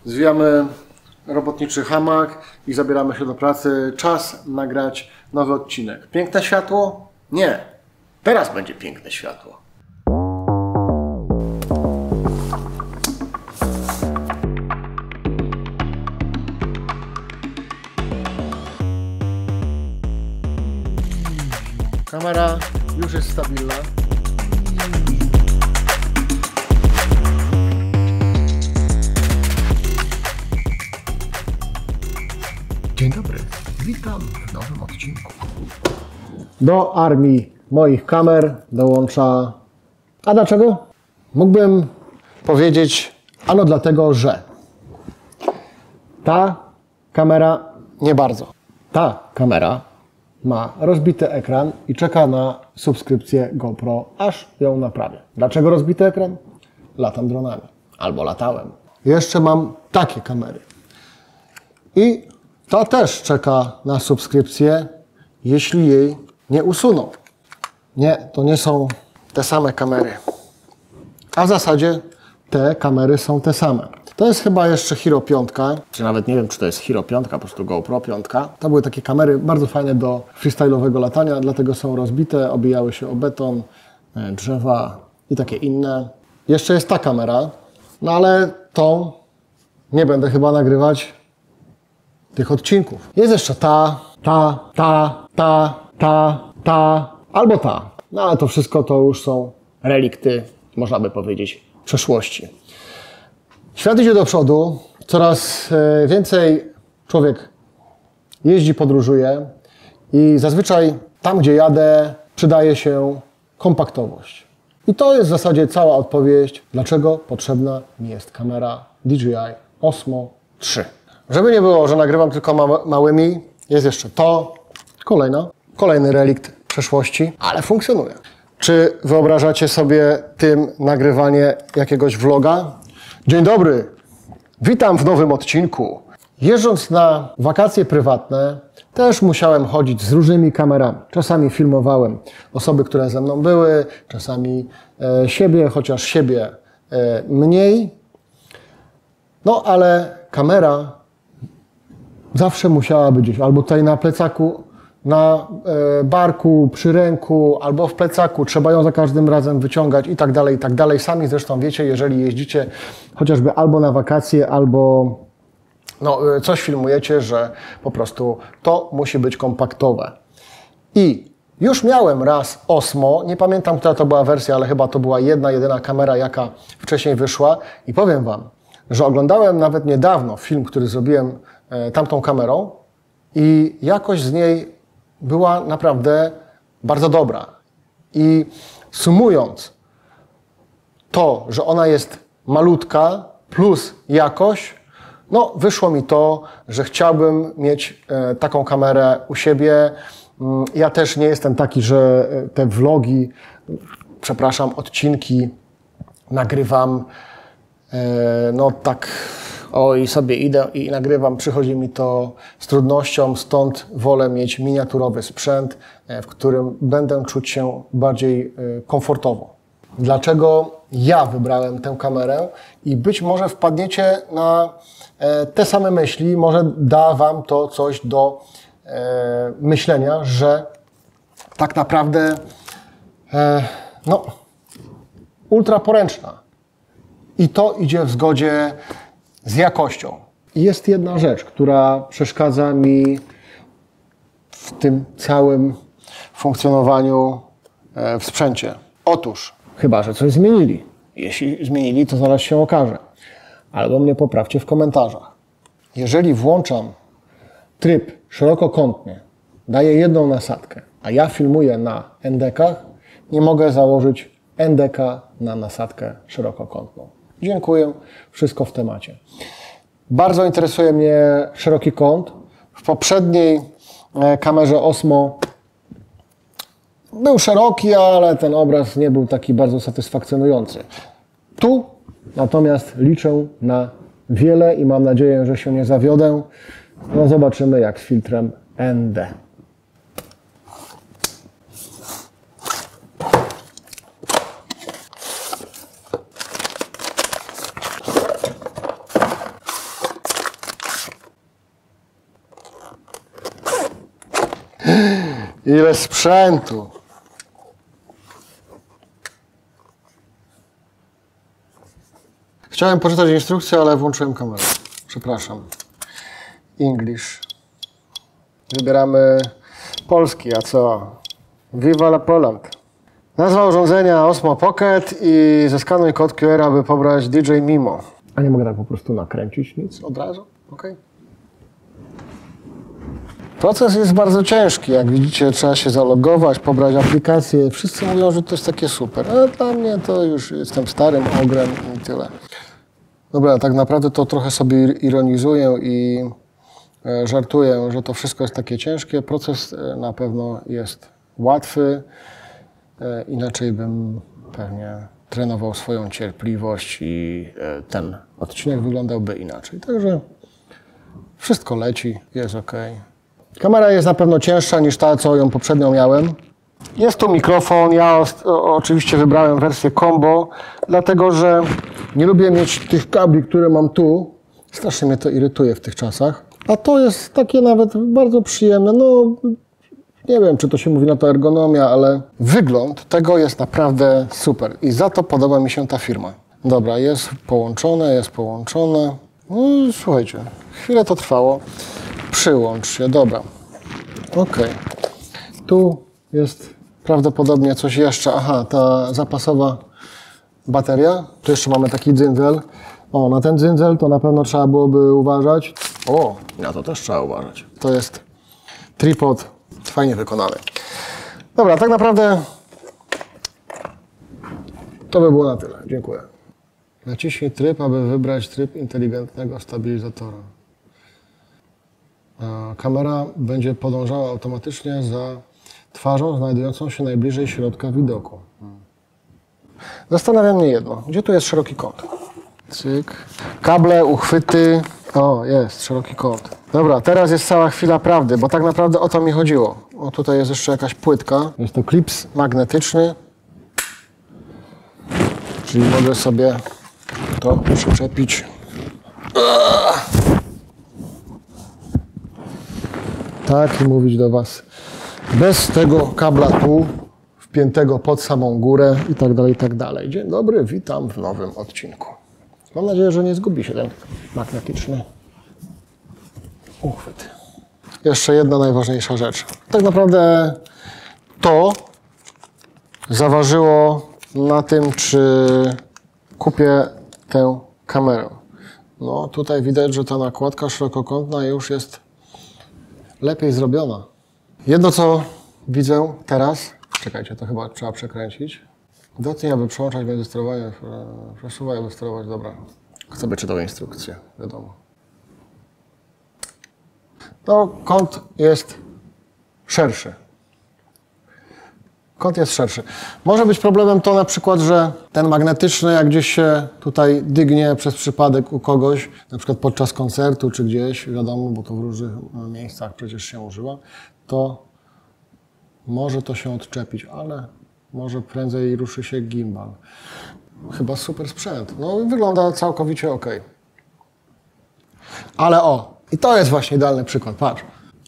Zwijamy robotniczy hamak i zabieramy się do pracy. Czas nagrać nowy odcinek. Piękne światło? Nie. Teraz będzie piękne światło. Kamera już jest stabilna. Dzień dobry, witam w nowym odcinku. Do armii moich kamer dołącza... A dlaczego? Mógłbym powiedzieć, ano dlatego, że ta kamera nie bardzo. Ta kamera ma rozbity ekran i czeka na subskrypcję GoPro, aż ją naprawię. Dlaczego rozbity ekran? Latam dronami. Albo latałem. Jeszcze mam takie kamery. I ta też czeka na subskrypcję, jeśli jej nie usuną. Nie, to nie są te same kamery. A w zasadzie te kamery są te same. To jest chyba jeszcze Hero 5, czy nawet nie wiem, czy to jest Hero 5, po prostu GoPro 5. To były takie kamery bardzo fajne do freestyle'owego latania, dlatego są rozbite, obijały się o beton, drzewa i takie inne. Jeszcze jest ta kamera, no ale tą nie będę chyba nagrywać tych odcinków. Jest jeszcze ta, albo ta. No ale to wszystko to już są relikty, można by powiedzieć, przeszłości. Świat idzie do przodu, coraz więcej człowiek jeździ, podróżuje i zazwyczaj tam, gdzie jadę, przydaje się kompaktowość. I to jest w zasadzie cała odpowiedź, dlaczego potrzebna mi jest kamera DJI Osmo 3. Żeby nie było, że nagrywam tylko małymi, jest jeszcze to, kolejny relikt przeszłości, ale funkcjonuje. Czy wyobrażacie sobie tym nagrywanie jakiegoś vloga? Dzień dobry, witam w nowym odcinku. Jeżdżąc na wakacje prywatne, też musiałem chodzić z różnymi kamerami. Czasami filmowałem osoby, które ze mną były, czasami siebie, chociaż siebie mniej. No ale kamera zawsze musiała być gdzieś, albo tutaj na plecaku, na barku, przy ręku, albo w plecaku. Trzeba ją za każdym razem wyciągać i tak dalej, i tak dalej. Sami zresztą wiecie, jeżeli jeździcie chociażby albo na wakacje, albo coś filmujecie, że po prostu to musi być kompaktowe. I już miałem raz Osmo, nie pamiętam, która to była wersja, ale chyba to była jedyna kamera, jaka wcześniej wyszła. I powiem Wam, że oglądałem nawet niedawno film, który zrobiłem tamtą kamerą i jakość z niej była naprawdę bardzo dobra. I sumując to, że ona jest malutka plus jakość, no wyszło mi to, że chciałbym mieć taką kamerę u siebie. Ja też nie jestem taki, że te vlogi, odcinki nagrywam tak i sobie idę i nagrywam, przychodzi mi to z trudnością, stąd wolę mieć miniaturowy sprzęt, w którym będę czuć się bardziej komfortowo. Dlaczego ja wybrałem tę kamerę? I być może wpadniecie na te same myśli, może da Wam to coś do myślenia, że tak naprawdę ultra poręczna. I to idzie w zgodzie z jakością. Jest jedna rzecz, która przeszkadza mi w tym całym funkcjonowaniu w sprzęcie. Otóż, chyba że coś zmienili. Jeśli zmienili, to zaraz się okaże. Albo mnie poprawcie w komentarzach. Jeżeli włączam tryb szerokokątny, daję jedną nasadkę, a ja filmuję na ND-kach, nie mogę założyć ND-ka na nasadkę szerokokątną. Dziękuję, wszystko w temacie. Bardzo interesuje mnie szeroki kąt. W poprzedniej kamerze Osmo był szeroki, ale ten obraz nie był taki bardzo satysfakcjonujący. Tu natomiast liczę na wiele i mam nadzieję, że się nie zawiodę. No zobaczymy jak z filtrem ND. Ile sprzętu. Chciałem poczytać instrukcję, ale włączyłem kamerę. Przepraszam. English. Wybieramy polski, a co? Viva la Poland. Nazwa urządzenia Osmo Pocket i zeskanuj kod QR, aby pobrać DJ Mimo. A nie mogę tak po prostu nakręcić nic od razu? OK. Proces jest bardzo ciężki. Jak widzicie, trzeba się zalogować, pobrać aplikację. Wszyscy mówią, że to jest takie super. Ale dla mnie to już jestem starym ogrem i tyle. Dobra, tak naprawdę to trochę sobie ironizuję i żartuję, że to wszystko jest takie ciężkie. Proces na pewno jest łatwy. Inaczej bym pewnie trenował swoją cierpliwość i ten odcinek wyglądałby inaczej. Także wszystko leci, jest OK. Kamera jest na pewno cięższa niż ta, co ją poprzednio miałem. Jest tu mikrofon. Ja oczywiście wybrałem wersję combo, dlatego że nie lubię mieć tych kabli, które mam tu. Strasznie mnie to irytuje w tych czasach. A to jest takie nawet bardzo przyjemne. No, nie wiem, czy to się mówi na to ergonomia, ale wygląd tego jest naprawdę super. I za to podoba mi się ta firma. Dobra, jest połączone, jest połączone. No, słuchajcie, chwilę to trwało. Przyłącz się, dobra. OK. Tu jest prawdopodobnie coś jeszcze. Aha, ta zapasowa bateria. Tu jeszcze mamy taki dzyndzel. O, na ten dzyndzel to na pewno trzeba byłoby uważać. O, na to też trzeba uważać. To jest tripod fajnie wykonany. Dobra, tak naprawdę to by było na tyle. Dziękuję. Naciśnij tryb, aby wybrać tryb inteligentnego stabilizatora. Kamera będzie podążała automatycznie za twarzą znajdującą się najbliżej środka widoku. Zastanawia mnie jedno. Gdzie tu jest szeroki kąt? Cyk. Kable, uchwyty. O, jest szeroki kąt. Dobra, teraz jest cała chwila prawdy, bo tak naprawdę o to mi chodziło. O, tutaj jest jeszcze jakaś płytka. Jest to klips magnetyczny. Czyli mogę sobie to przyczepić. Tak, i mówić do Was. Bez tego kabla tu, wpiętego pod samą górę i tak dalej, i tak dalej. Dzień dobry, witam w nowym odcinku. Mam nadzieję, że nie zgubi się ten magnetyczny uchwyt. Jeszcze jedna najważniejsza rzecz. Tak naprawdę to zaważyło na tym, czy kupię tę kamerę. No tutaj widać, że ta nakładka szerokokątna już jest lepiej zrobiona. Jedno, co widzę teraz, czekajcie, to chyba trzeba przekręcić. Dotknij, aby przełączać między sterowaniem, przesuwaj, aby sterować, dobra. Chcę by czytał instrukcję, wiadomo. No, kąt jest szerszy. Kąt jest szerszy. Może być problemem to na przykład, że ten magnetyczny, jak gdzieś się tutaj dygnie przez przypadek u kogoś, na przykład podczas koncertu czy gdzieś, wiadomo, bo to w różnych miejscach przecież się używa, to może to się odczepić, ale może prędzej ruszy się gimbal. Chyba super sprzęt. No wygląda całkowicie OK. Ale o, i to jest właśnie idealny przykład. Patrz,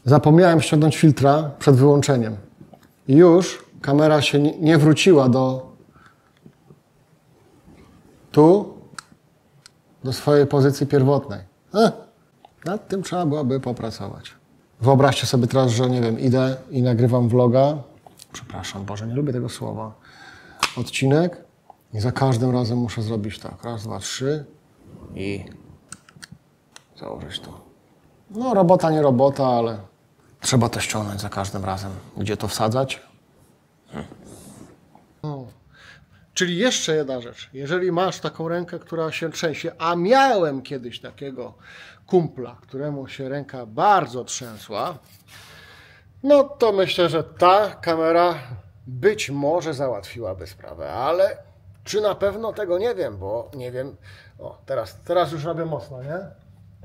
zapomniałem ściągnąć filtra przed wyłączeniem. I już kamera się nie wróciła do swojej pozycji pierwotnej. Nad tym trzeba byłoby popracować. Wyobraźcie sobie teraz, że nie wiem, idę i nagrywam vloga. Przepraszam, Boże, nie lubię tego słowa. Odcinek i za każdym razem muszę zrobić tak. Raz, dwa, trzy i założyć to. No, robota nie robota, ale trzeba to ściągnąć za każdym razem. Gdzie to wsadzać? Czyli jeszcze jedna rzecz. Jeżeli masz taką rękę, która się trzęsie, a miałem kiedyś takiego kumpla, któremu się ręka bardzo trzęsła, no to myślę, że ta kamera być może załatwiłaby sprawę, ale czy na pewno tego nie wiem, bo nie wiem. O, teraz już robię mocno, nie?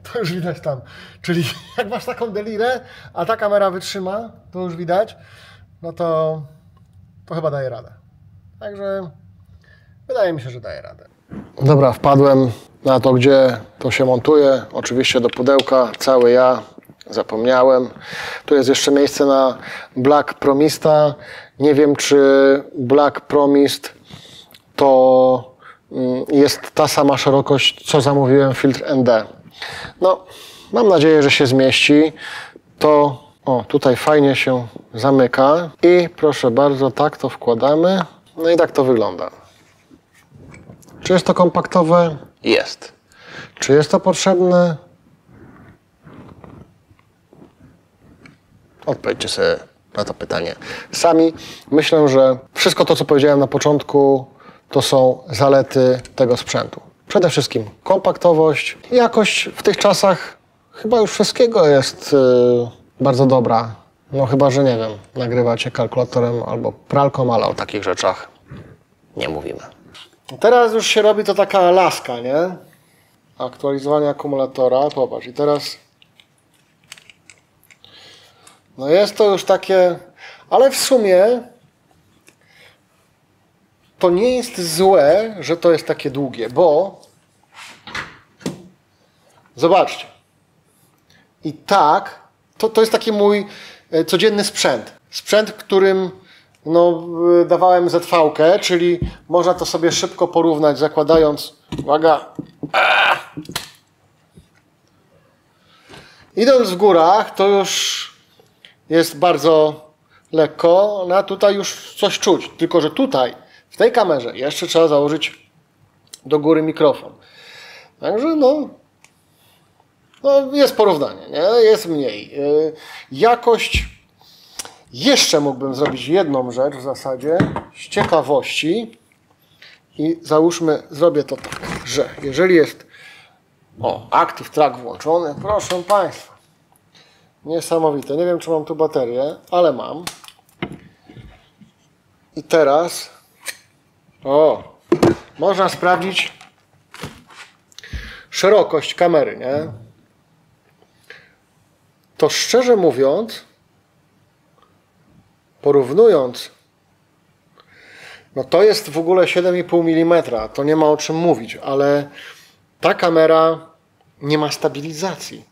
To już widać tam. Czyli jak masz taką delirę, a ta kamera wytrzyma, to już widać, no to chyba daje radę. Także wydaje mi się, że daje radę. Dobra, wpadłem na to, gdzie to się montuje. Oczywiście do pudełka, cały ja. zapomniałem. Tu jest jeszcze miejsce na Black Promista. Nie wiem, czy Black Promist to jest ta sama szerokość, co zamówiłem filtr ND. No, mam nadzieję, że się zmieści. To tutaj fajnie się zamyka i proszę bardzo, tak to wkładamy. No i tak to wygląda. Czy jest to kompaktowe? Jest. Czy jest to potrzebne? Odpowiedzcie sobie na to pytanie sami. Myślę, że wszystko to, co powiedziałem na początku, to są zalety tego sprzętu. Przede wszystkim kompaktowość. Jakość w tych czasach chyba już wszystkiego jest bardzo dobra. No chyba, że nie wiem, nagrywacie kalkulatorem albo pralką, ale o takich rzeczach nie mówimy. Teraz już się robi to taka laska, nie? Aktualizowanie akumulatora. Popatrz, i teraz no jest to już takie, ale w sumie to nie jest złe, że to jest takie długie, bo zobaczcie. I tak, to jest taki mój codzienny sprzęt. Sprzęt, którym dawałem ZV-kę, czyli można to sobie szybko porównać, zakładając, uwaga, idąc w górach, to już jest bardzo lekko, no a tutaj już coś czuć, tylko że tutaj, w tej kamerze, jeszcze trzeba założyć do góry mikrofon. Także no jest porównanie, nie? Jest mniej. Jakość, jeszcze mógłbym zrobić jedną rzecz w zasadzie, z ciekawości i załóżmy, zrobię to tak, że jeżeli jest Active Track włączony, proszę Państwa, niesamowite, nie wiem czy mam tu baterię, ale mam. I teraz można sprawdzić szerokość kamery, nie? To szczerze mówiąc, porównując, no to jest w ogóle 7,5 mm, to nie ma o czym mówić, ale ta kamera nie ma stabilizacji.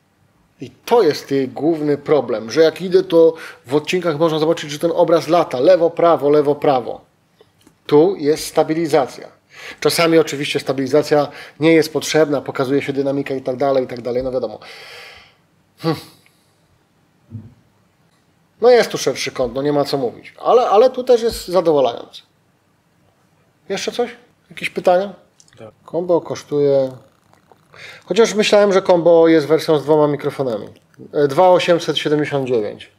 I to jest jej główny problem, że jak idę, to w odcinkach można zobaczyć, że ten obraz lata lewo, prawo. Tu jest stabilizacja. Czasami oczywiście stabilizacja nie jest potrzebna, pokazuje się dynamika i tak dalej, no wiadomo. No jest tu szerszy kąt, no nie ma co mówić, ale tu też jest zadowalający. Jeszcze coś? Jakieś pytania? Tak. Combo kosztuje... Chociaż myślałem, że Combo jest wersją z 2 mikrofonami. 2,879.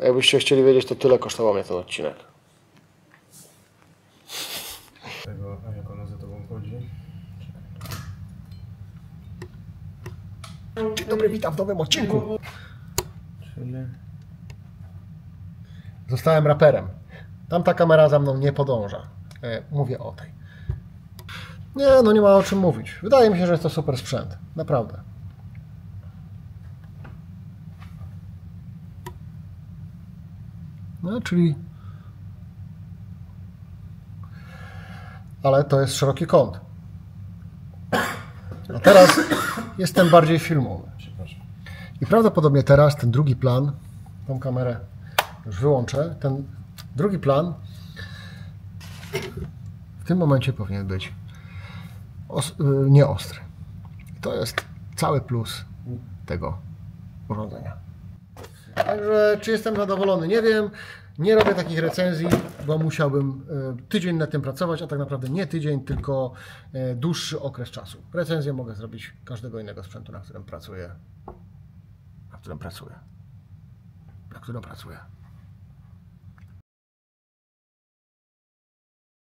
Jakbyście chcieli wiedzieć, to tyle kosztował mnie ten odcinek. A jak ona za tobą chodzi? Dzień dobry, witam w nowym odcinku. Czyli... Zostałem raperem. Tamta kamera za mną nie podąża. Mówię o tej. Nie, no nie ma o czym mówić. Wydaje mi się, że jest to super sprzęt. Naprawdę. No, czyli... Ale to jest szeroki kąt. A teraz jestem bardziej filmowy. I prawdopodobnie teraz ten drugi plan, tą kamerę już wyłączę, ten drugi plan w tym momencie powinien być nieostry. To jest cały plus tego urządzenia. Także czy jestem zadowolony? Nie wiem. Nie robię takich recenzji, bo musiałbym tydzień nad tym pracować, a tak naprawdę nie tydzień, tylko dłuższy okres czasu. Recenzję mogę zrobić każdego innego sprzętu, na którym pracuję.